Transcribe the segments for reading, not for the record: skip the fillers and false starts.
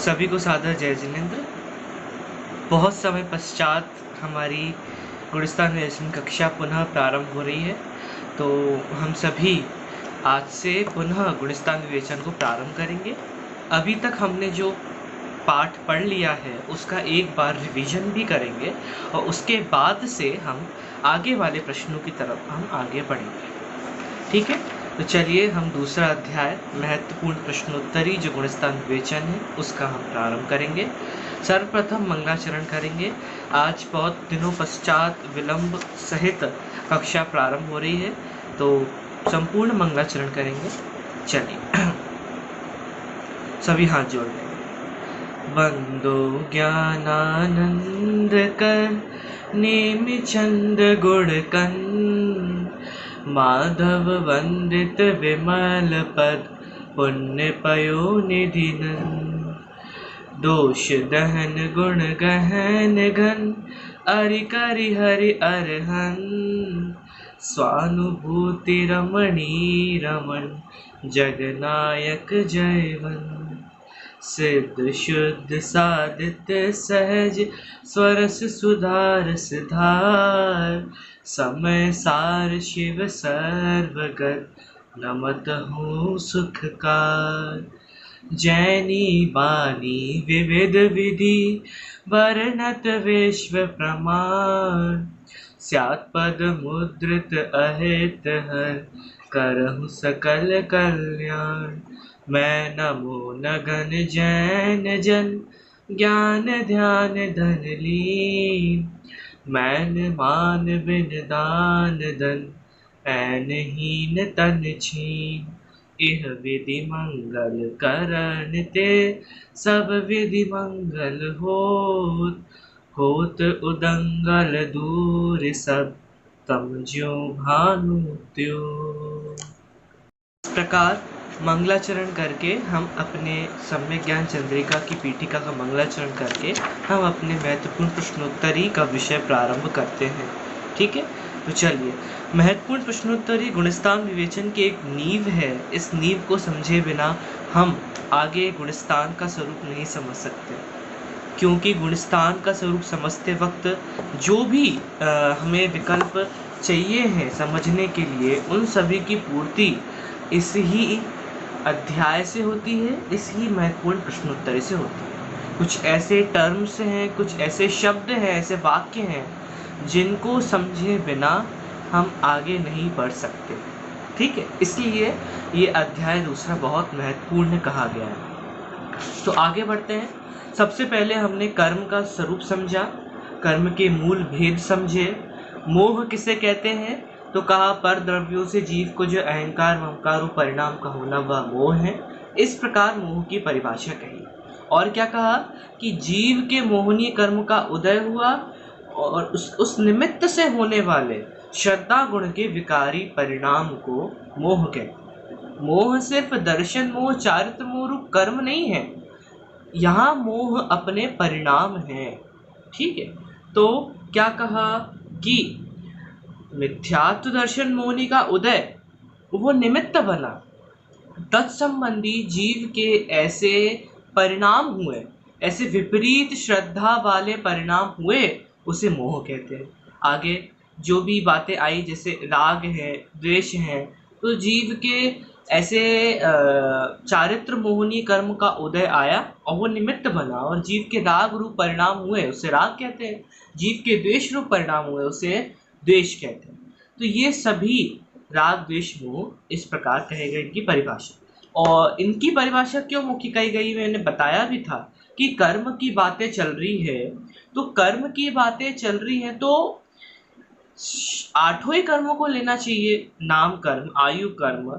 सभी को सादर जय जिनेंद्र। बहुत समय पश्चात हमारी गुलिस्तान विवेचन कक्षा पुनः प्रारंभ हो रही है, तो हम सभी आज से पुनः गुलिस्तान विवेचन को प्रारंभ करेंगे। अभी तक हमने जो पाठ पढ़ लिया है उसका एक बार रिवीजन भी करेंगे और उसके बाद से हम आगे वाले प्रश्नों की तरफ हम आगे बढ़ेंगे। ठीक है, तो चलिए हम दूसरा अध्याय महत्वपूर्ण प्रश्नोत्तरी जो गुणस्थान विवेचन है उसका हम प्रारंभ करेंगे। सर्वप्रथम मंगलाचरण करेंगे। आज बहुत दिनों पश्चात विलंब सहित कक्षा प्रारंभ हो रही है, तो संपूर्ण मंगलाचरण करेंगे। चलिए सभी हाथ जोड़ लेंगे। वंदो ज्ञानानंद कर नेम चंद गुणकन, माधव वंदित विमल पद पुण्य पयो निधिनन। दोष दहन गुण गहन घन, अरि करि हरि अरहन। स्वानुभूति रमणी रमण, जगनायक जयवन। सिद्ध शुद्ध सादित सहज, स्वरस सुधारस धार। समय सार शिव सर्वगत, नमत हूँ सुखकार। जैनी बानी विविध विधि, वर्णत विश्व प्रमाण। स्यात् पद मुद्रित अहित हर, करहु सकल कल्याण। मैं नमो नगन जैन जन, ज्ञान ध्यान धन लीन। मैन मान बिन दान धन, ऐन हीन तन छीन। इह विधि मंगल करण ते, सब विधि मंगल होत। होत उदंगल दूर सब, तम ज्यों भानु त्यों। इस प्रकार मंगलाचरण करके हम अपने सम्यक ज्ञान चंद्रिका की पीठिका का मंगलाचरण करके हम अपने महत्वपूर्ण प्रश्नोत्तरी का विषय प्रारंभ करते हैं। ठीक है, तो चलिए। महत्वपूर्ण प्रश्नोत्तरी गुणस्थान विवेचन की एक नींव है। इस नींव को समझे बिना हम आगे गुणस्थान का स्वरूप नहीं समझ सकते, क्योंकि गुणस्थान का स्वरूप समझते वक्त जो भी हमें विकल्प चाहिए हैं समझने के लिए, उन सभी की पूर्ति इस ही अध्याय से होती है, इस ही महत्वपूर्ण प्रश्नोत्तरी से होती है। कुछ ऐसे टर्म्स हैं, कुछ ऐसे शब्द हैं, ऐसे वाक्य हैं जिनको समझे बिना हम आगे नहीं बढ़ सकते। ठीक है, इसलिए ये अध्याय दूसरा बहुत महत्वपूर्ण कहा गया है। तो आगे बढ़ते हैं। सबसे पहले हमने कर्म का स्वरूप समझा, कर्म के मूल भेद समझे। मोह किसे कहते हैं, तो कहा पर द्रव्यों से जीव को जो अहंकार ममकार और परिणाम का होना वह मोह है। इस प्रकार मोह की परिभाषा कही। और क्या कहा कि जीव के मोहनीय कर्म का उदय हुआ और उस निमित्त से होने वाले श्रद्धा गुण के विकारी परिणाम को मोह कहते हैं। मोह सिर्फ दर्शन मोह, चारित्र मोह रूप कर्म नहीं है, यहाँ मोह अपने परिणाम है। ठीक है, तो क्या कहा कि मिथ्यात्व दर्शन मोहनी का उदय वो निमित्त बना, तत्संबंधी जीव के ऐसे परिणाम हुए, ऐसे विपरीत श्रद्धा वाले परिणाम हुए, उसे मोह कहते हैं। आगे जो भी बातें आई, जैसे राग है, द्वेष है, तो जीव के ऐसे चारित्र मोहनी कर्म का उदय आया और वो निमित्त बना, और जीव के राग रूप परिणाम हुए उसे राग कहते हैं, जीव के द्वेष रूप परिणाम हुए उसे द्वेष कहते हैं। तो ये सभी राग द्वेष मोह इस प्रकार कहे गए इनकी परिभाषा। और इनकी परिभाषा क्यों मुख्य कही गई, मैंने बताया भी था कि कर्म की बातें चल रही है, तो कर्म की बातें चल रही है तो आठों ही कर्मों को लेना चाहिए। नाम कर्म, आयु कर्म,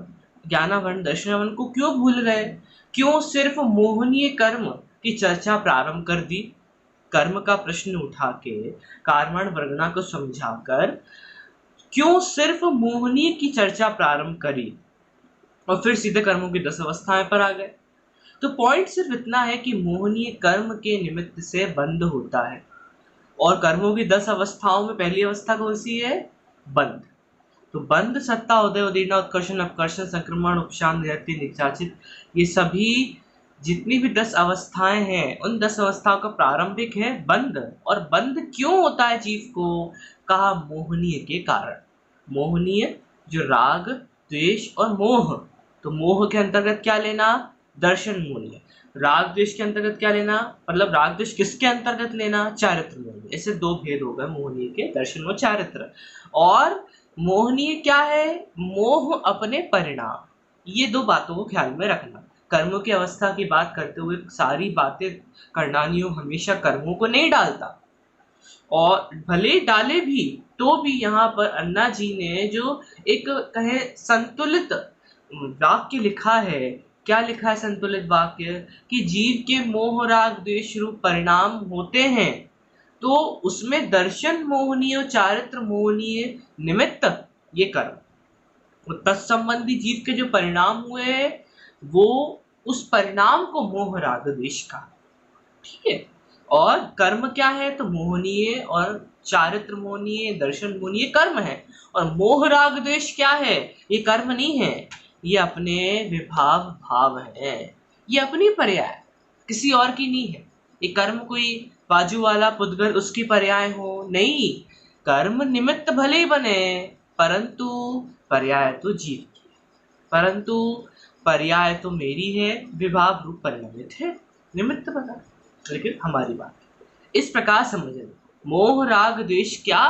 ज्ञानावरण, दर्शनावरण को क्यों भूल गए, क्यों सिर्फ मोहनीय कर्म की चर्चा प्रारंभ कर दी। कर्म का प्रश्न उठा के कारण वर्गना को समझाकर क्यों सिर्फ मोहनीय की चर्चा प्रारंभ करी और फिर सीधे कर्मों की 10 अवस्थाएं पर आ गए। तो पॉइंट सिर्फ इतना है कि मोहनीय कर्म के निमित्त से बंध होता है, और कर्मों की 10 अवस्थाओं में पहली अवस्था कौन सी है, बंध। तो बंध, सत्ता, उदय, उदीर्णा, उत्कर्षण, अपकर्षण, संक्रमण, उपशांत, निरति, निचाचित, ये सभी जितनी भी 10 अवस्थाएं हैं उन 10 अवस्थाओं का प्रारंभिक है बंध। और बंध क्यों होता है जीव को? कहा मोहनीय के कारण। मोहनीय जो राग द्वेष और मोह, तो मोह के अंतर्गत क्या लेना? दर्शन मूल्य। राग द्वेष के अंतर्गत क्या लेना? मतलब राग द्वेष किसके अंतर्गत लेना? चारित्र मूल्य। ऐसे दो भेद हो गए मोहनीय के, दर्शन और चारित्र। और मोहनीय क्या है? मोह अपने परिणाम। ये दो बातों को ख्याल में रखना। कर्मों की अवस्था की बात करते हुए सारी बातें करणानियों हमेशा कर्मों को नहीं डालता, और भले डाले भी तो भी यहाँ पर अन्ना जी ने जो एक कहे संतुलित वाक्य लिखा है। क्या लिखा है संतुलित वाक्य? कि जीव के मोह राग द्वेष रूप परिणाम होते हैं, तो उसमें दर्शन मोहनीय और चारित्र मोहनीय निमित्त ये कर्म, तत्संबंधी जीव के जो परिणाम हुए वो उस परिणाम को मोह राग द्वेष का। ठीक है। और कर्म क्या है? तो मोहनीय और चारित्र मोहनीय, दर्शन मोहनीय कर्म है। और मोह राग द्वेष क्या है? ये कर्म नहीं है, ये अपने विभाव भाव है, ये अपनी पर्याय, किसी और की नहीं है। ये कर्म कोई बाजू वाला पुद्गल उसकी पर्याय हो, नहीं। कर्म निमित्त भले ही बने परंतु पर्याय तो जीव की, परंतु पर्याय तो मेरी है, विभाव रूप परिणमित है, निमित्त बना, लेकिन हमारी बात इस प्रकार समझे। मोह राग द्वेष क्या?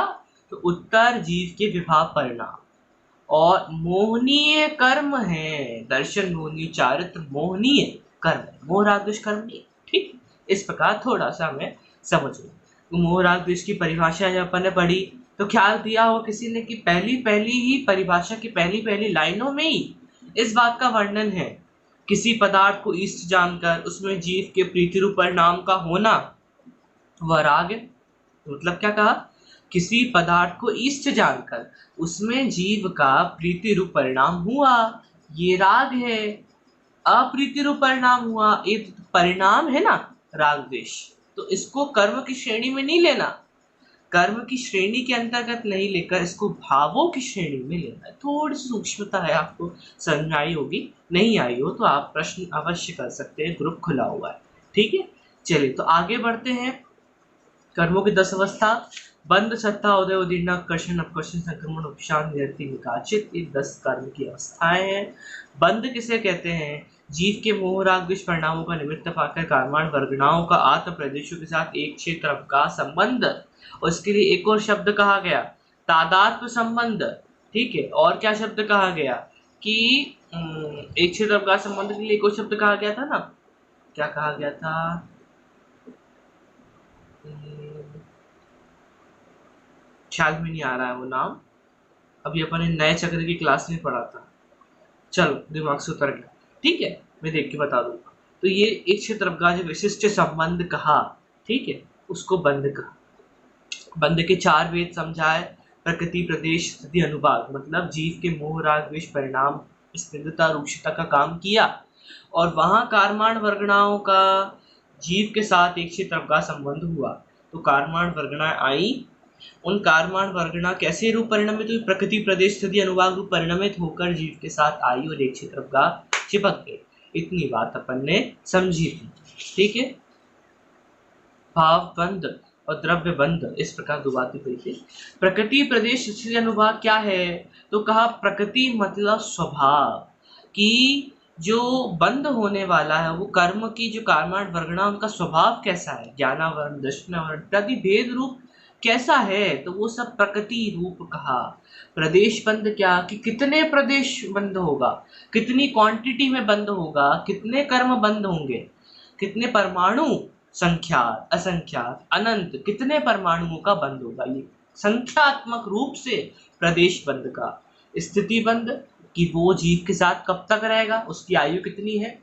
तो उत्तर जीव के विभाव परिणाम। और मोहनीय कर्म है, दर्शन मोहनीय, चारित्र मोहनीय कर्म है, मोह राग द्वेष कर्म नहीं। ठीक, इस प्रकार थोड़ा सा हमें समझ लो। तो मोह राग द्वेष की परिभाषा जब अपन ने पढ़ी तो ख्याल दिया हो किसी ने कि पहली पहली ही परिभाषा की पहली पहली लाइनों में ही इस बात का वर्णन है, किसी पदार्थ को इष्ट जानकर उसमें जीव के प्रीति रूप परिणाम का होना वह राग है। मतलब क्या कहा? किसी पदार्थ को इष्ट जानकर उसमें जीव का प्रीति रूप परिणाम हुआ, ये राग है। अप्रीति रूप परिणाम हुआ, ये परिणाम है ना राग द्वेष। तो इसको कर्म की श्रेणी में नहीं लेना, कर्म की श्रेणी के अंतर्गत नहीं लेकर इसको भावों की श्रेणी में लेना है। थोड़ी सी सूक्ष्मता है, आपको समझ आई होगी, नहीं आई हो तो आप प्रश्न अवश्य कर सकते हैं, ग्रुप खुला हुआ है। ठीक है, चलिए तो आगे बढ़ते हैं। कर्मों की 10 अवस्था, बंध सत्ता उदय उदीर्ण आकर्षण अपकर्षण संक्रमण उपशांत निरति विकाचित, ये 10 कर्म की अवस्थाएं हैं। बंध किसे कहते हैं? जीव के मोह राग द्वेष परिणामों का निमित्त पाकर कर्माण वर्गणाओं का आत्म प्रदेशों के साथ एक क्षेत्र का संबंध। और इसके लिए एक और शब्द कहा गया, तादात्म्य संबंध। ठीक है, और क्या शब्द कहा गया कि एक क्षेत्र का संबंध के लिए एक और शब्द कहा गया था ना, क्या कहा गया था? ख्याल में नहीं आ रहा है वो नाम, अभी अपन ने नए चक्र की क्लास में पढ़ा था, चलो दिमाग से उतर गया। ठीक है, मैं देख के बता दूंगा। तो ये एक क्षेत्र का जो विशिष्ट संबंध कहा, ठीक है, उसको बंध कहा। बंध के 4 वेद समझाए, प्रकृति प्रदेश स्थिति अनुभाग, मतलब जीव के मोह राग द्वेष परिणाम स्निग्धता रूक्षता का काम किया। और वहां कार्माण वर्गणाओं का जीव के साथ एक क्षेत्र का संबंध हुआ, तो कार्माण वर्गणाएं आई। उन कार्माण वर्गणा कैसे रूप परिणमित हुई? प्रकृति प्रदेश स्थिति अनुभाग रूप परिणमित होकर जीव के साथ आई और एक क्षेत्र का चिपक गए। इतनी बात अपन ने समझी थी। ठीक है, भाव बंध और द्रव्य बंध, इस प्रकार दो बातें कही थी। प्रकृति प्रदेश स्थिति अनुभाग क्या है? तो कहा प्रकृति मतलब स्वभाव, कि जो बंद होने वाला है वो कर्म की जो कार्माण वर्गणा उनका स्वभाव कैसा है, ज्ञानावरण दर्शनावरण इत्यादि भेद रूप कैसा है, तो वो सब प्रकृति रूप कहा। प्रदेश बंद क्या, कि कितने प्रदेश बंद होगा, कितनी क्वांटिटी में बंद होगा, कितने कर्म बंद होंगे, कितने परमाणु, संख्यात असंख्यात अनंत, कितने परमाणुओं का बंद होगा, ये संख्यात्मक रूप से प्रदेश बंद का। स्थिति बंद, कि वो जीव के साथ कब तक रहेगा, उसकी आयु कितनी है,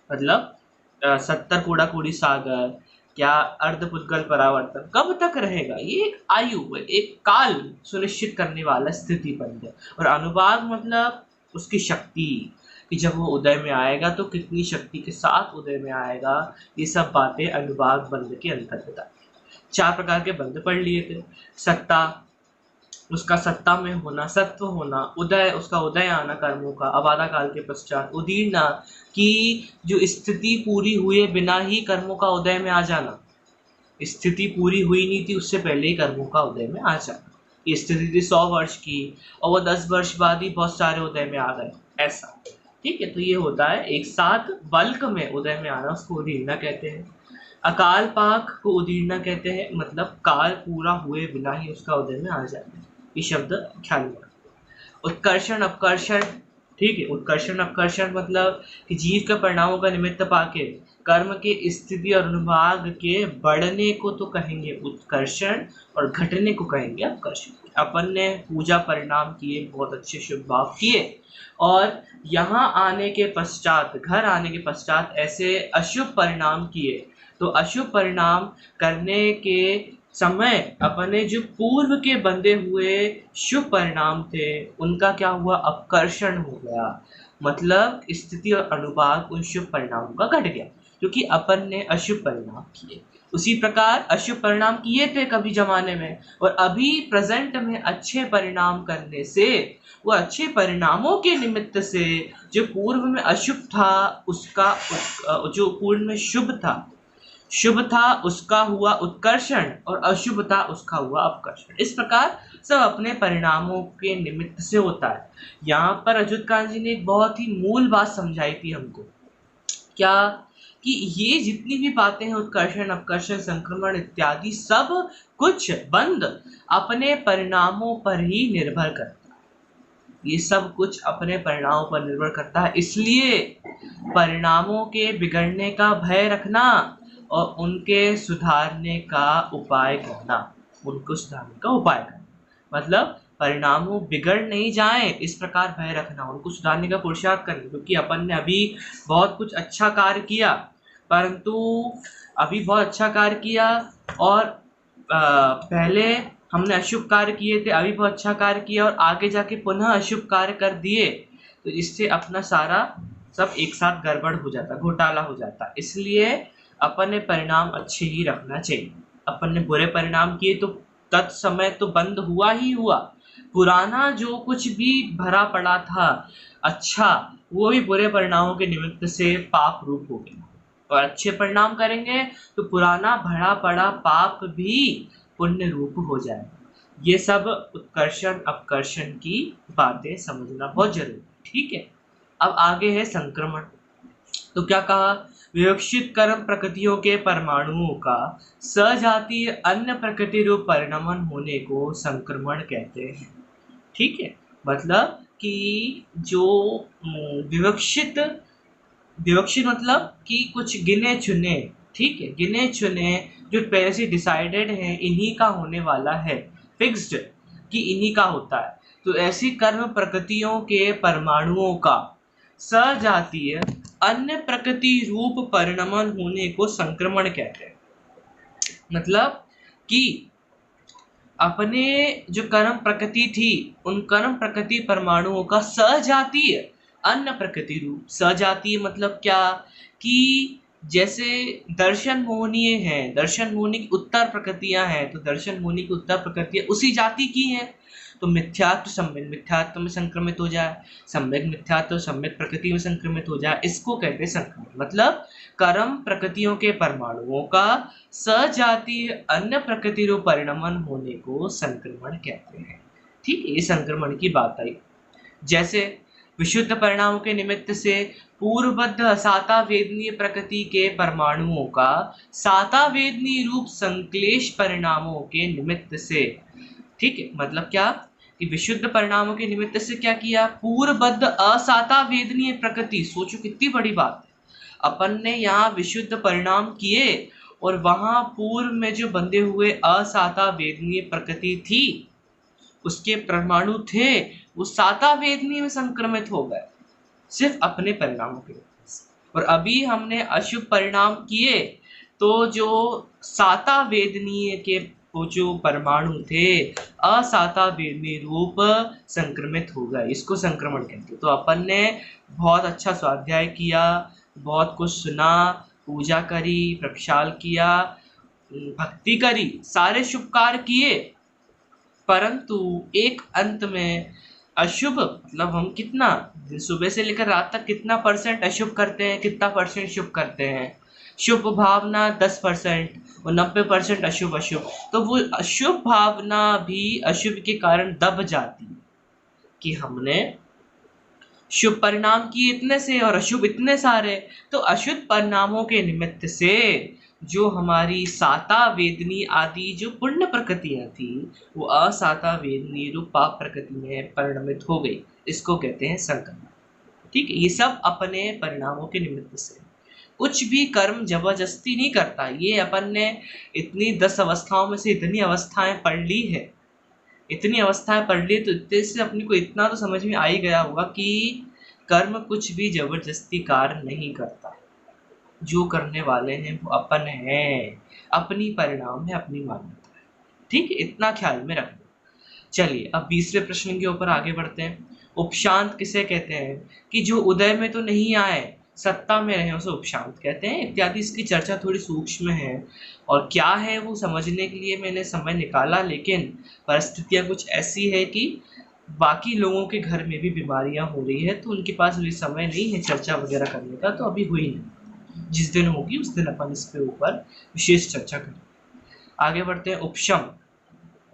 मतलब 70 कोड़ा कोड़ी सागर, क्या अर्धपुद्गल परावर्तन कब तक रहेगा, ये एक आयु, एक काल सुनिश्चित करने वाला स्थिति बंध है। और अनुभाग मतलब उसकी शक्ति, कि जब वो उदय में आएगा तो कितनी शक्ति के साथ उदय में आएगा, ये सब बातें अनुभाग बंध के अंतर्गत आती है। 4 प्रकार के बंध पढ़ लिए थे। सत्ता, उसका सत्ता में होना, सत्व होना, उदय, उसका उदय आना कर्मों का अबाधा काल के पश्चात, उदीरना की जो स्थिति पूरी हुए बिना ही कर्मों का उदय में आ जाना, स्थिति पूरी हुई नहीं थी उससे पहले ही कर्मों का उदय में आ जाना। ये स्थिति थी 100 वर्ष की और वो 10 वर्ष बाद ही बहुत सारे उदय में आ गए, ऐसा। ठीक है, तो ये होता है एक साथ बल्क में उदय में आना, उसको उदीरना कहते हैं। अकाल पाक को उदीरना कहते हैं, मतलब काल पूरा हुए बिना ही उसका उदय में आ जाना। ये शब्द ख्याल में। उत्कर्षण अपकर्षण, ठीक है, उत्कर्षण अपकर्षण मतलब कि जीव के परिणामों का निमित्त पाके कर्म के स्थिति और अनुभाग के बढ़ने को तो कहेंगे उत्कर्षण और घटने को कहेंगे अपकर्षण। अपन ने पूजा परिणाम किए, बहुत अच्छे शुभ भाव किए, और यहाँ आने के पश्चात, घर आने के पश्चात ऐसे अशुभ परिणाम किए, तो अशुभ परिणाम करने के समय अपने जो पूर्व के बंधे हुए शुभ परिणाम थे उनका क्या हुआ, अपकर्षण हो गया, मतलब स्थिति और अनुभाग उन शुभ परिणामों का घट गया क्योंकि अपन ने अशुभ परिणाम किए। उसी प्रकार अशुभ परिणाम किए थे कभी जमाने में, और अभी प्रेजेंट में अच्छे परिणाम करने से वो अच्छे परिणामों के निमित्त से जो पूर्व में अशुभ था उसका जो पूर्व में शुभ था उसका हुआ उत्कर्षण और अशुभ था उसका हुआ अपकर्षण। इस प्रकार सब अपने परिणामों के निमित्त से होता है। यहाँ पर अच्युत कांत जी ने एक बहुत ही मूल बात समझाई थी हमको, क्या कि ये जितनी भी बातें हैं उत्कर्षण अपकर्षण संक्रमण इत्यादि सब कुछ बंद अपने परिणामों पर ही निर्भर करता है। ये सब कुछ अपने परिणामों पर निर्भर करता है, इसलिए परिणामों के बिगड़ने का भय रखना और उनके सुधारने का उपाय करना, उनको सुधारने का उपाय करना मतलब परिणामों बिगड़ नहीं जाए इस प्रकार भय रखना, उनको सुधारने का पुरुषार्थ करना। क्योंकि अपन ने अभी बहुत कुछ अच्छा कार्य किया, परंतु अभी बहुत अच्छा कार्य किया और पहले हमने अशुभ कार्य किए थे, अभी बहुत अच्छा कार्य किया और आगे जाके पुनः अशुभ कार्य कर दिए, तो इससे अपना सारा सब एक साथ गड़बड़ हो जाता, घोटाला हो जाता। इसलिए अपन ने परिणाम अच्छे ही रखना चाहिए। अपन ने बुरे परिणाम किए तो तत्समय तो बंद हुआ ही हुआ, पुराना जो कुछ भी भरा पड़ा था अच्छा, वो भी बुरे परिणामों के निमित्त से पाप रूप हो गया, और अच्छे परिणाम करेंगे तो पुराना भरा पड़ा पाप भी पुण्य रूप हो जाएगा। ये सब उत्कर्षण अपकर्षण की बातें समझना बहुत जरूरी है। ठीक है, अब आगे है संक्रमण। तो क्या कहा, विवक्षित कर्म प्रकृतियों के परमाणुओं का सजातीय अन्य प्रकृति रूप परिणमन होने को संक्रमण कहते हैं। ठीक है, मतलब कि जो विवक्षित मतलब कि कुछ गिने चुने, ठीक है, गिने चुने जो पहले से डिसाइडेड है इन्हीं का होने वाला है, फिक्स्ड कि इन्हीं का होता है, तो ऐसी कर्म प्रकृतियों के परमाणुओं का सजातीय अन्य प्रकृति रूप परिणमन होने को संक्रमण कहते हैं। मतलब कि अपने जो कर्म प्रकृति थी उन कर्म प्रकृति परमाणुओं का सजातीय अन्य प्रकृति रूप, सजातीय मतलब क्या कि जैसे दर्शन मोहनीय है, दर्शन मोहनी की उत्तर प्रकृतियां हैं, तो दर्शन मोहनी की उत्तर प्रकृतियां उसी जाति की हैं, तो मिथ्यात्व सम्यक मिथ्यात्व में संक्रमित हो जाए, सम्यक मिथ्यात्व सम्यक प्रकृति में संक्रमित हो जाए, इसको कहते हैं संक्रमण। मतलब कर्म प्रकृतियों के परमाणुओं का सजातीय अन्य प्रकृति रूप परिणमन होने को संक्रमण कहते हैं। ठीक है, ये संक्रमण की बात आई। जैसे विशुद्ध परिणामों के निमित्त से पूर्वबद्ध साता वेदनीय प्रकृति के परमाणुओं का साता वेदनीय रूप संक्लेश परिणामों के निमित्त से, ठीक है, मतलब क्या कि विशुद्ध परिणामों के निमित्त से क्या किया, पूर्वबद्ध असाता वेदनीय प्रकृति, सोचो कितनी बड़ी बात है, अपन ने यहाँ विशुद्ध परिणाम किए और वहां पूर्व में जो बंधे हुए असाता वेदनीय प्रकृति थी उसके परमाणु थे वो साता वेदनीय में संक्रमित हो गए सिर्फ अपने परिणामों के वजह से। और अभी हमने अशुभ परिणाम किए तो जो साता वेदनीय के वो जो परमाणु थे असाता वेदनीय रूप संक्रमित हो गए, इसको संक्रमण कहते हैं। तो अपन ने बहुत अच्छा स्वाध्याय किया, बहुत कुछ सुना, पूजा करी, प्रक्षाल किया, भक्ति करी, सारे शुभ कार्य किए, परंतु एक अंत में अशुभ, मतलब हम कितना सुबह से लेकर रात तक कितना परसेंट अशुभ करते हैं, कितना परसेंट शुभ करते हैं। शुभ भावना 10% और 90% अशुभ अशुभ। तो वो अशुभ भावना भी अशुभ के कारण दब जाती है कि हमने शुभ परिणाम किए इतने से और अशुभ इतने सारे। तो अशुभ परिणामों के निमित्त से जो हमारी साता वेदनी आदि जो पुण्य प्रकृतियां थी, वो असाता वेदनी रूप पाप प्रकृति में परिणमित हो गई। इसको कहते हैं संक्रमण। ठीक है, ये सब अपने परिणामों के निमित्त से। कुछ भी कर्म जबरदस्ती नहीं करता। ये अपन ने इतनी 10 अवस्थाओं में से इतनी अवस्थाएं पढ़ ली है, इतनी अवस्थाएं पढ़ ली, तो इतने से अपने को इतना तो समझ में आ ही गया होगा कि कर्म कुछ भी जबरदस्ती कार्य नहीं करता। जो करने वाले हैं वो अपन हैं, अपनी परिणाम है, अपनी मान्यता है। ठीक है, इतना ख्याल में रखना। चलिए अब 20वें प्रश्न के ऊपर आगे बढ़ते हैं। उपशांत किसे कहते हैं? कि जो उदय में तो नहीं आए, सत्ता में रहे, उसे उपशांत कहते हैं इत्यादि। इसकी चर्चा थोड़ी सूक्ष्म है और क्या है वो समझने के लिए मैंने समय निकाला, लेकिन परिस्थितियां कुछ ऐसी है कि बाकी लोगों के घर में भी बीमारियां हो रही है, तो उनके पास भी समय नहीं है चर्चा वगैरह करने का, तो अभी हुई नहीं। जिस दिन होगी उस दिन अपन इसके ऊपर विशेष चर्चा करेंगे। आगे बढ़ते हैं। उपशम,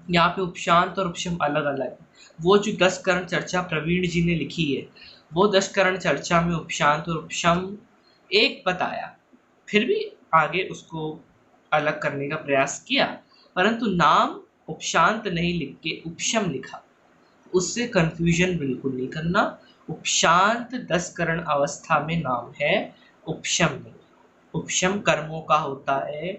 यहाँ पे उपशांत और उपशम अलग अलग है। वो जो 10 करण चर्चा प्रवीण जी ने लिखी है, वो 10 करण चर्चा में उपशांत और उपशम एक बताया, फिर भी आगे उसको अलग करने का प्रयास किया, परंतु नाम उपशांत नहीं लिख के उपशम लिखा। उससे कंफ्यूजन बिल्कुल नहीं करना। उपशांत 10 करण अवस्था में नाम है, उपशम नहीं। उपशम कर्मों का होता है,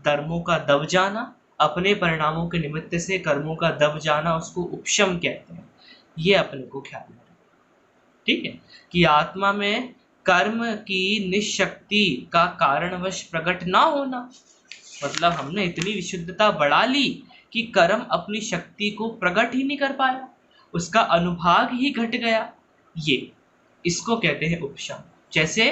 धर्मों का दब जाना, अपने परिणामों के निमित्त से कर्मों का दब जाना, उसको उपशम कहते हैं। ये अपने को ख्याल में रखना। ठीक है, कि आत्मा में कर्म की निशक्ति का कारणवश प्रकट ना होना, मतलब हमने इतनी विशुद्धता बढ़ा ली कि कर्म अपनी शक्ति को प्रकट ही नहीं कर पाया, उसका अनुभाग ही घट गया। ये इसको कहते हैं उपशम। जैसे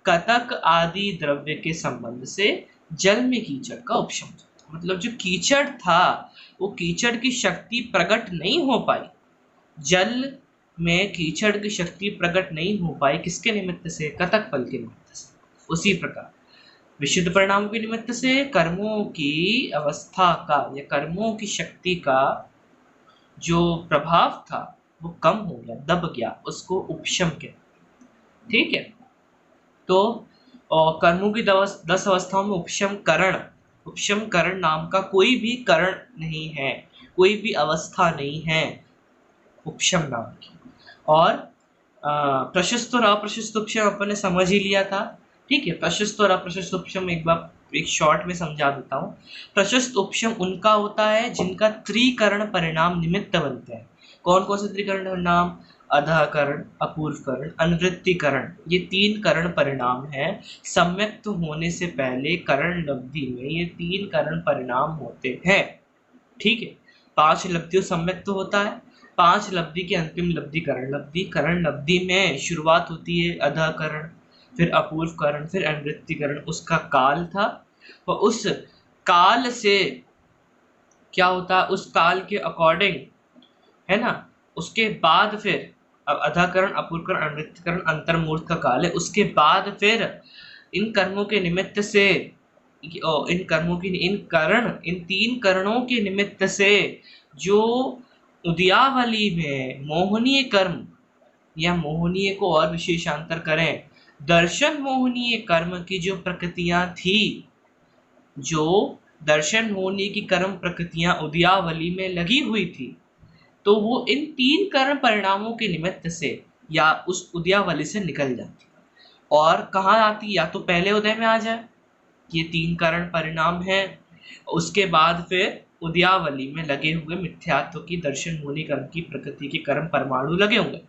कतक आदि द्रव्य के संबंध से जल में कीचड़ का उपशम, मतलब जो कीचड़ था वो कीचड़ की शक्ति प्रकट नहीं हो पाई। जल में कीचड़ की शक्ति प्रकट नहीं हो पाई, किसके निमित्त से? कतक फल के निमित्त से। उसी प्रकार विशुद्ध परिणामों के निमित्त से कर्मों की अवस्था का या कर्मों की शक्ति का जो प्रभाव था वो कम हो गया, दब गया, उसको उपशम कहते। ठीक है, तो कर्मों की 10 अवस्थाओं में उपशम करण नाम का कोई भी करण नहीं है, कोई भी अवस्था नहीं है उपशम नाम की। और प्रशस्त और अप्रशस्त उपशम अपन ने समझ ही लिया था। ठीक है, प्रशस्त और अप्रशस्त उपशम एक बार एक शॉर्ट में समझा देता हूँ। प्रशस्त उपशम उनका होता है जिनका त्रिकरण परिणाम निमित्त बनते हैं। कौन कौन से त्रिकरण परिणाम? अधाकरण, अपूर्वकरण, अनुवृत्तिकरण, ये 3 करण परिणाम है। सम्यक्त होने से पहले करण लब्धि में ये 3 करण परिणाम होते हैं। ठीक है, 5 लब्धियों सम्यक्त होता है। 5 लब्धि की अंतिम लब्धि करण लब्धि। करण लब्धि में शुरुआत होती है अधाकरण, फिर अपूर्वकरण, फिर अनुवृत्तिकरण। उसका काल था और उस काल से क्या होता, उस काल के अकॉर्डिंग, है ना, उसके बाद फिर अब अधाकरण, अपूर्वकरण, अनुवृत्तिकरण अंतर्मूर्त का काल है। उसके बाद फिर इन कर्मों के निमित्त से इन कर्मों की इन 3 करणों के निमित्त से जो उदयावली में मोहनीय कर्म, या मोहनीय को और विशेषांतर करें, दर्शन मोहनीय कर्म की जो प्रकृतियां थी, जो दर्शन मोहनीय की कर्म प्रकृतियां उदयावली में लगी हुई थी, तो वो इन 3 कर्म परिणामों के निमित्त से या उस उदयावली से निकल जाती और कहाँ आती, या तो पहले उदय में आ जाए, ये 3 कारण परिणाम है। उसके बाद फिर उदयावली में लगे हुए मिथ्यात्व की दर्शन होनी कर्म की प्रकृति के कर्म परमाणु लगे होंगे,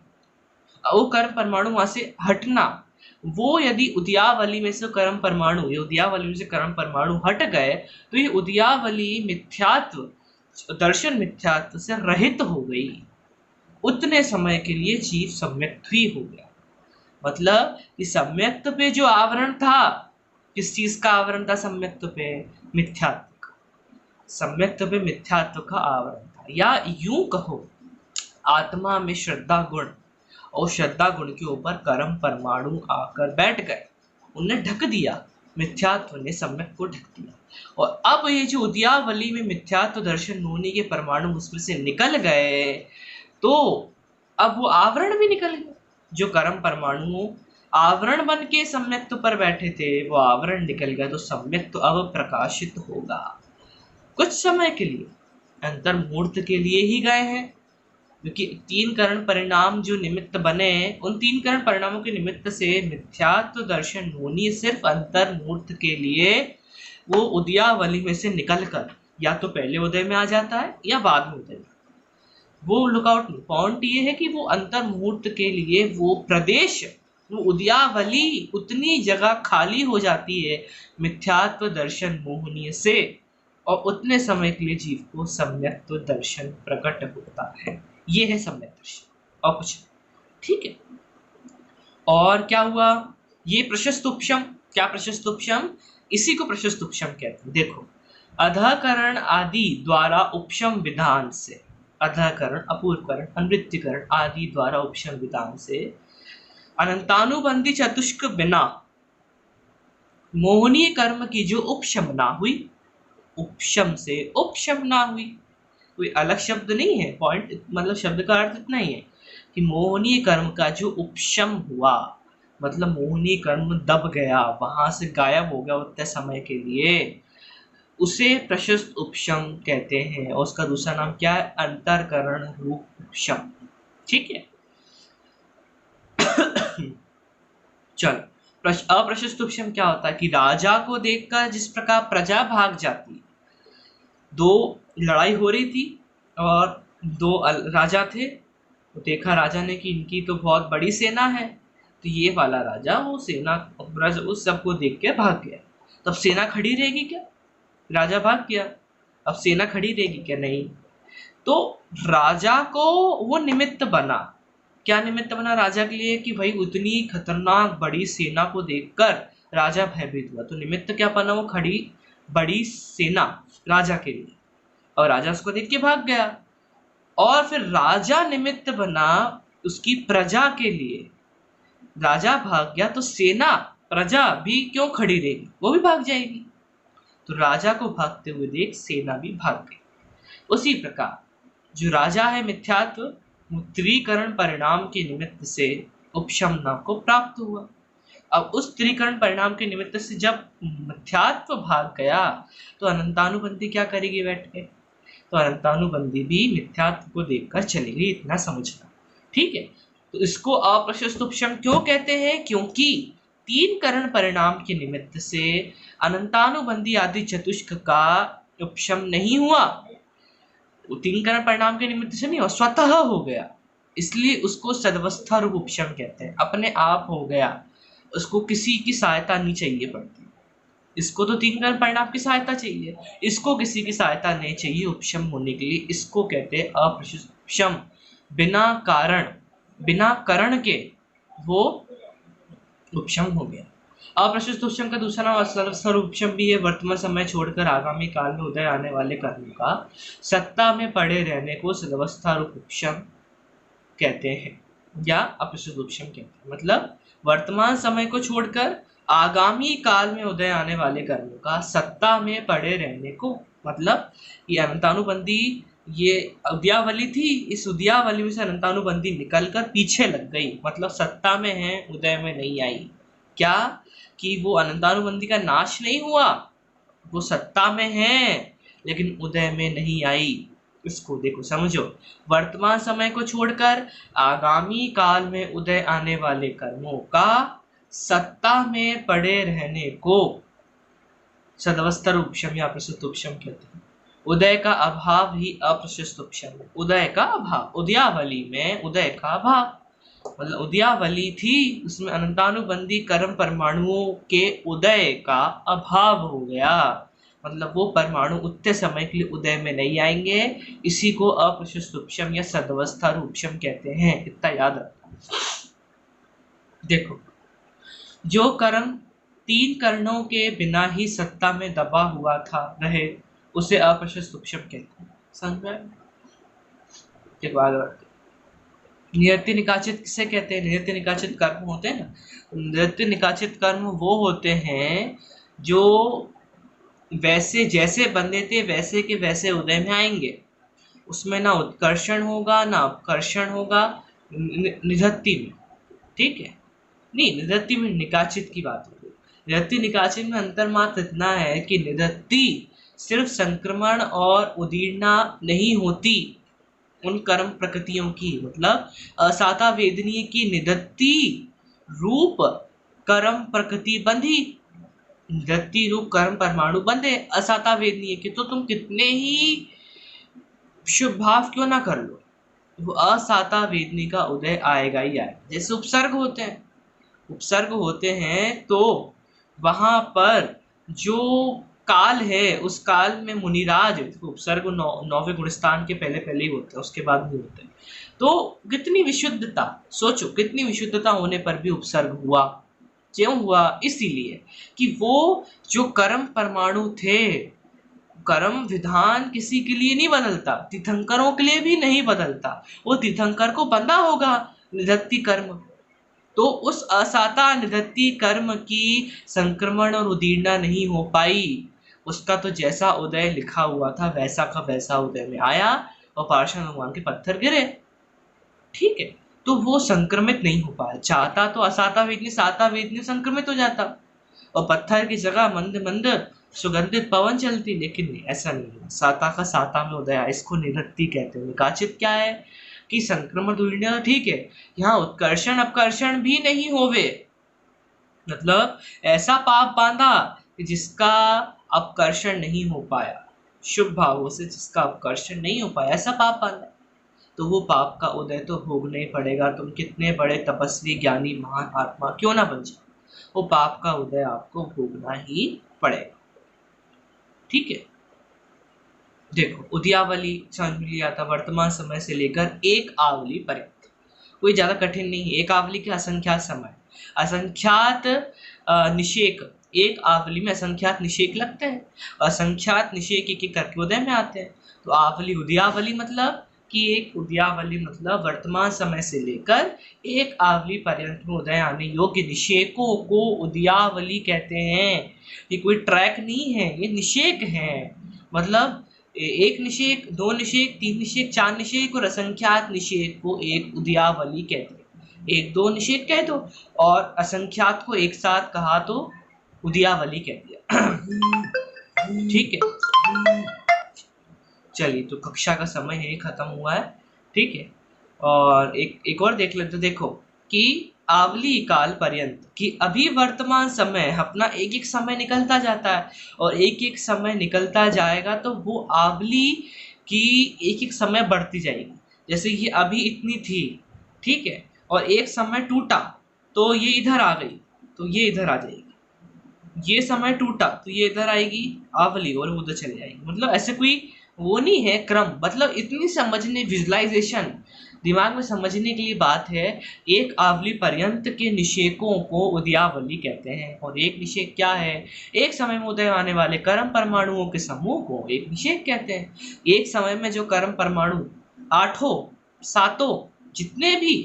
वो कर्म परमाणु वहां से हटना, वो यदि उदयावली में से कर्म परमाणु, ये उदयावली में से कर्म परमाणु हट गए, तो ये उदयावली मिथ्यात्व, दर्शन मिथ्यात्व से रहित हो गई। उतने समय के लिए जीव सम्यक्त ही हो गया। मतलब कि सम्यक्त पे जो आवरण था, किस चीज का आवरण था सम्यक्त पे? मिथ्यात्व का। सम्यक्त पे मिथ्यात्व का आवरण था। या यूं कहो आत्मा में श्रद्धा गुण, और श्रद्धा गुण के ऊपर कर्म परमाणु आकर बैठ गए, उन्हें ढक दिया, मिथ्यात्व ने सम्यक को ढक दिया। और अब ये जो उद्यावली में मिथ्यात्व दर्शन नूनी के परमाणु उसमें से निकल गए, तो अब वो आवरण भी निकल गया। जो कर्म परमाणु आवरण बन के सम्यक्त्व पर बैठे थे, वो आवरण निकल गया, तो सम्यक्त्व अब प्रकाशित होगा। कुछ समय के लिए, अंतर्मूर्त के लिए ही गए हैं, क्योंकि तीन करण परिणाम जो निमित्त बने, उन तीन करण परिणामों के निमित्त से मिथ्यात्व दर्शन नूनी सिर्फ अंतर्मूर्त के लिए वो उदयावली में से निकलकर या तो पहले उदय में आ जाता है या बाद में उदय में। वो लुकआउट नहीं, पॉइंट ये है कि वो अंतर्मूर्त के लिए वो प्रदेश, वो उदयावली उतनी जगह खाली हो जाती है मिथ्यात्व दर्शन मोहनीय से, और उतने समय के लिए जीव को सम्यक्त्व दर्शन प्रकट होता है। ये है सम्यक दर्शन और कुछ, ठीक है। और क्या हुआ, ये प्रशस्त उपशम, क्या प्रशस्त उपशम, इसी को प्रशस्त उपशम कहते हैं। देखो, अधकरण आदि द्वारा उपशम विधान से, अधकरण, अपूर्वकरण, अनवृत्तिकरण आदि द्वारा उपशम विधान से अनंतानुबंधी चतुष्क बिना मोहनीय कर्म की जो उपशमना हुई, उपशम से उपशमना हुई, कोई अलग शब्द नहीं है, पॉइंट मतलब शब्द का अर्थ इतना ही है कि मोहनीय कर्म का जो उपशम हुआ, मतलब मोहनीय कर्म दब गया, वहां से गायब हो गया उतने समय के लिए, उसे प्रशस्त उपशम कहते हैं। और उसका दूसरा नाम क्या है, अंतरकरण रूप उपशम, ठीक है। चलो, अप्रशस्त उपशम क्या होता है कि राजा को देखकर जिस प्रकार प्रजा भाग जाती, दो लड़ाई हो रही थी और दो राजा थे, तो देखा राजा ने कि इनकी तो बहुत बड़ी सेना है, तो ये वाला राजा वो सेना उस सबको देख के भाग गया। तब सेना खड़ी रहेगी क्या, राजा भाग गया, अब सेना खड़ी रहेगी क्या, नहीं। तो राजा को वो निमित्त बना, क्या निमित्त बना राजा के लिए कि भाई उतनी खतरनाक बड़ी सेना को देखकर राजा भयभीत हुआ, तो निमित्त क्या बना, वो खड़ी बड़ी सेना राजा के लिए, और राजा उसको देख के भाग गया। और फिर राजा निमित्त बना उसकी प्रजा के लिए, राजा भाग गया तो सेना प्रजा भी क्यों खड़ी रहेगी, वो भी भाग जाएगी। तो राजा को भागते हुए देख सेना भी भाग गई। उसी प्रकार जो राजा है मिथ्यात्व, त्रिकरण परिणाम के निमित्त से उपशमना को प्राप्त हुआ। अब उस त्रिकरण परिणाम के निमित्त से जब मिथ्यात्व भाग गया, तो अनंतानुबंधी क्या करेगी बैठ के, तो अनंतानुबंधी भी मिथ्यात्व को देखकर चलेगी, इतना समझना, ठीक है। तो इसको अप्रशस्त उपशम क्यों कहते हैं, क्योंकि तीन करण परिणाम के निमित्त से अनंतानुबंधी आदि चतुष्क का उपशम नहीं हुआ, तीन करण परिणाम के निमित्त से नहीं हुआ, स्वतः हो गया, इसलिए उसको सदवस्था रूप उपशम कहते हैं, अपने आप हो गया, उसको किसी की सहायता नहीं चाहिए पड़ती। इसको तो तीन करण परिणाम की सहायता चाहिए, इसको किसी की सहायता नहीं चाहिए उपशम होने के लिए, इसको कहते हैं अप्रशस्त उपशम। बिना कारण, बिना करण के वो उपशम हो गया। अप्रशस्त उपशम का दूसरा नाम असदवस्था उपशम भी है। वर्तमान समय छोड़कर आगामी काल में उदय आने वाले कर्मों का सत्ता में पड़े रहने को सदवस्था रूप उपशम कहते हैं, या अप्रशस्त उपशम कहते हैं। मतलब वर्तमान समय को छोड़कर आगामी काल में उदय आने वाले कर्मों का सत्ता में पड़े रहने को, मतलब ये अनंतानुबंधी, ये उदयावली थी, इस उदयावली में से अनंतानुबंधी निकलकर पीछे लग गई, मतलब सत्ता में है, उदय में नहीं आई। क्या कि वो अनंतानुबंधी का नाश नहीं हुआ, वो सत्ता में है लेकिन उदय में नहीं आई। इसको देखो, समझो, वर्तमान समय को छोड़कर आगामी काल में उदय आने वाले कर्मों का सत्ता में पड़े रहने को सदवस्था उपशम या अप्रशस्त उपशम कहते हैं। उदय का अभाव ही अप्रशस्त उपशम है, उदय का अभाव, उदयावली में उदय का अभाव, मतलब उदयावली थी, उसमें अनंतानुबंधी कर्म परमाणुओं के उदय का अभाव हो गया, मतलब वो परमाणु उतने समय के लिए उदय में नहीं आएंगे, इसी को अप्रशस्त उपशम या सदवस्था उपशम कहते हैं, इतना याद रखना। देखो, जो कर्म तीन कर्णों के बिना ही सत्ता में दबा हुआ था रहे, उसे अप्रशस्त उपशम कहते हैं, समझ में? देखो आगे बढ़ते हैं। नियति निकाचित किसे कहते हैं? नियति निकाचित कर्म होते हैं ना, नियति निकाचित कर्म वो होते हैं जो वैसे जैसे बंधे थे वैसे के वैसे उदय में आएंगे। उसमें ना उत्कर्षण होगा ना अपकर्षण होगा निधत्ति में, ठीक है। नहीं, निधत्ति में निकाचित की बात हो रही। निधत्ति निकाचित में अंतर मात्र इतना है कि निधत्ति सिर्फ संक्रमण और उदीर्णा नहीं होती उन कर्म प्रकृतियों की, मतलब असाता वेदनीय की निधत्ति रूप कर्म प्रकृति बंधी, निधत्ति रूप कर्म परमाणु बंधे असाता वेदनीय के, तो तुम कितने ही शुभ भाव क्यों ना कर लो, वो असाता वेदनी का उदय आएगा ही आएगा। जैसे उपसर्ग होते हैं, उपसर्ग होते हैं तो वहां पर जो काल है उस काल में मुनिराज, उपसर्ग नौवे गुणस्थान के पहले पहले ही होते हैं, उसके बाद नहीं होते। तो कितनी विशुद्धता, सोचो कितनी विशुद्धता होने पर भी उपसर्ग हुआ। क्यों हुआ? इसीलिए कि वो जो कर्म परमाणु थे, कर्म विधान किसी के लिए नहीं बदलता, तीर्थंकरों के लिए भी नहीं बदलता, वो तीर्थंकर को बंधा होगा निधत्ति कर्म। तो उस असाता निधत्ति कर्म की संक्रमण और उदीर्णा नहीं हो पाई, उसका तो जैसा उदय लिखा हुआ था वैसा का वैसा उदय में आया और पार्षद भगवान के पत्थर गिरे, ठीक है। तो वो संक्रमित नहीं हो पाया। चाहता तो असाता वेदनी साता वेदनी संक्रमित हो जाता और पत्थर की जगह मंद मंद सुगंधित पवन चलती, लेकिन नहीं, ऐसा नहीं हुआ। साता का साता में उदय, इसको निधत्ति कहते हैं। निकाचित क्या है कि संक्रमण दूरियां ठीक है, यहाँ उत्कर्षण अपकर्षण भी नहीं होवे, मतलब ऐसा पाप बांधा कि जिसका अपकर्षण नहीं हो पाया, शुभ भावों से जिसका अपकर्षण नहीं हो पाया, ऐसा पाप बांधा, तो वो पाप का उदय तो भोगना ही पड़ेगा। तुम कितने बड़े तपस्वी ज्ञानी महान आत्मा क्यों ना बन जाओ, वो पाप का उदय आपको भोगना ही पड़ेगा, ठीक है। देखो उद्यावली समझ में लिया था, वर्तमान समय से लेकर एक आवली पर्यंत, कोई ज्यादा कठिन नहीं है। एक आवली के असंख्यात समय, असंख्यात निषेक, एक आवली में असंख्यात निषेक लगते हैं, असंख्यात निषेक एक एक करके उदय में आते हैं। तो आवली उद्यावली मतलब कि एक उद्यावली मतलब वर्तमान समय से लेकर एक आवली पर्यंत में उदय आने योग्य निषेकों को उद्यावली कहते हैं। ये कोई ट्रैक नहीं है, ये निषेक है, मतलब एक निषेक, दो निषेक, तीन निषेक, चार निषेक और असंख्यात निषेक को एक उद्यावली कहते हैं। एक दो निषेक कह दो और असंख्यात को एक साथ कहा तो उद्यावली कह दिया, ठीक है। चलिए, तो कक्षा का समय है खत्म हुआ है, ठीक है। और एक और देख लेते, देखो कि आवली काल पर्यंत कि अभी वर्तमान समय अपना एक एक समय निकलता जाता है और एक एक समय निकलता जाएगा तो वो आवली की एक एक समय बढ़ती जाएगी। जैसे ये अभी इतनी थी, ठीक है, और एक समय टूटा तो ये इधर आ गई, तो ये इधर आ जाएगी, ये समय टूटा तो ये इधर आएगी आवली और उधर चले जाएगी। मतलब ऐसे कोई वो नहीं है क्रम, मतलब इतनी समझने, विजुअलाइजेशन दिमाग में समझने के लिए बात है। एक आवली पर्यंत के निषेकों को उद्यावली कहते हैं। और एक निषेक क्या है? एक समय में उदय आने वाले कर्म परमाणुओं के समूह को एक निषेक कहते हैं। एक समय में जो कर्म परमाणु आठों सातों जितने भी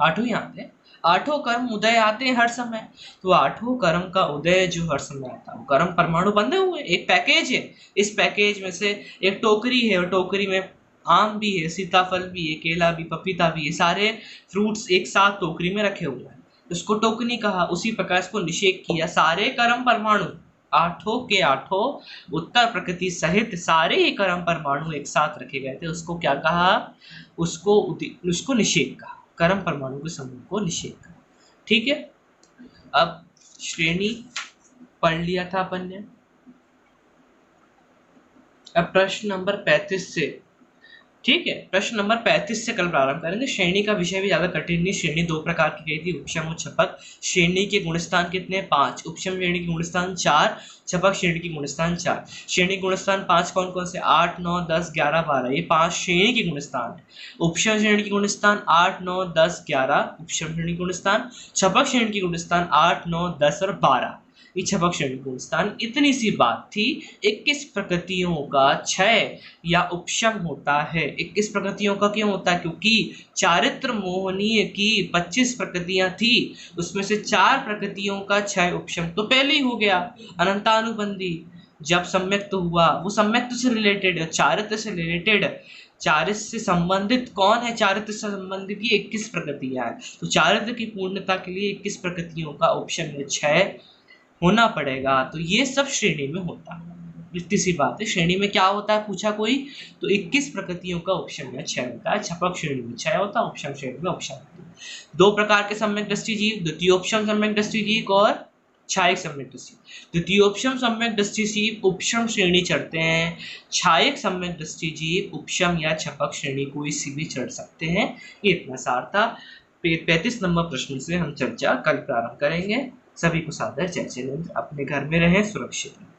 आठों ही आते हैं, आठों कर्म उदय आते हैं हर समय, तो आठों कर्म का उदय जो हर समय आता है वो कर्म परमाणु बंधे हुए एक पैकेज है। इस पैकेज में से एक टोकरी है और टोकरी में आम भी है, सीताफल भी है, केला भी, पपीता भी है, सारे फ्रूट्स एक साथ टोकरी में रखे हुए हैं, उसको टोकनी कहा। उसी प्रकार इसको निषेक किया, सारे कर्म परमाणु आठों के आठों उत्तर प्रकृति सहित सारे ही कर्म परमाणु एक साथ रखे गए थे, उसको क्या कहा? उसको निषेक कहा, कर्म परमाणु के समूह को निषेक कहा, ठीक है। अब श्रेणी पढ़ लिया था अपन ने। अब प्रश्न नंबर 35 से, ठीक है, प्रश्न नंबर 35 से कल प्रारंभ करेंगे। श्रेणी का विषय भी ज्यादा कठिन नहीं। श्रेणी दो प्रकार की गई थी, उपशम और छपक। श्रेणी के गुणस्थान कितने? 5। उपशम श्रेणी के गुणस्थान 4, छपक श्रेणी के गुणस्थान 4। श्रेणी गुणस्थान 5 कौन कौन से? 8, 9, 10, 11, 12, ये 5 श्रेणी के गुणस्थान। उपशम श्रेणी के गुणस्थान 8, 9, 10, 11 उपशम श्रेणी के गुणस्थान। छपक श्रेणी के गुणस्थान 8, 9, 10 और 12। ये छपक श्रेणी पूर्ण स्थान। इतनी सी बात थी। 21 प्रकृतियों का क्षय या उपशम होता है। 21 प्रकृतियों का क्यों होता है? क्योंकि चारित्र मोहनीय की 25 प्रकृतियां थी, उसमें से 4 प्रकृतियों का क्षय उपशम तो पहले ही हो गया। अनंतानुबंधी जब सम्यक्त हुआ, वो सम्यक्त से रिलेटेड है, चारित्र से रिलेटेड। चारित्र से संबंधित कौन है? चारित्र से संबंधित ये 21 प्रकृतियां हैं। तो चारित्र की पूर्णता के लिए 21 प्रकृतियों का उपशम या क्षय होना पड़ेगा। तो ये सब श्रेणी में होता है। इतनी सी बात है। श्रेणी में क्या होता है पूछा कोई, तो 21 प्रकृतियों का उपशम या क्षय होता है। छपक श्रेणी में क्षय होता है, उपशम श्रेणी में उपशम होता है। 2 प्रकार के सम्यक दृष्टि जीव, द्वितीयोपशम सम्यक दृष्टि जीव और छायक सम्यक दृष्टि। द्वितीयोपशम सम्यक दृष्टि जीव उपशम श्रेणी चढ़ते हैं। छायक सम्यक दृष्टि जीव उपशम या छपक श्रेणी कोई सी भी चढ़ सकते हैं। ये इतना सार था। 35 नंबर प्रश्न से हम चर्चा कल प्रारंभ करेंगे। सभी को सादर जय जिनेंद्र। अपने घर में रहें, सुरक्षित रहें।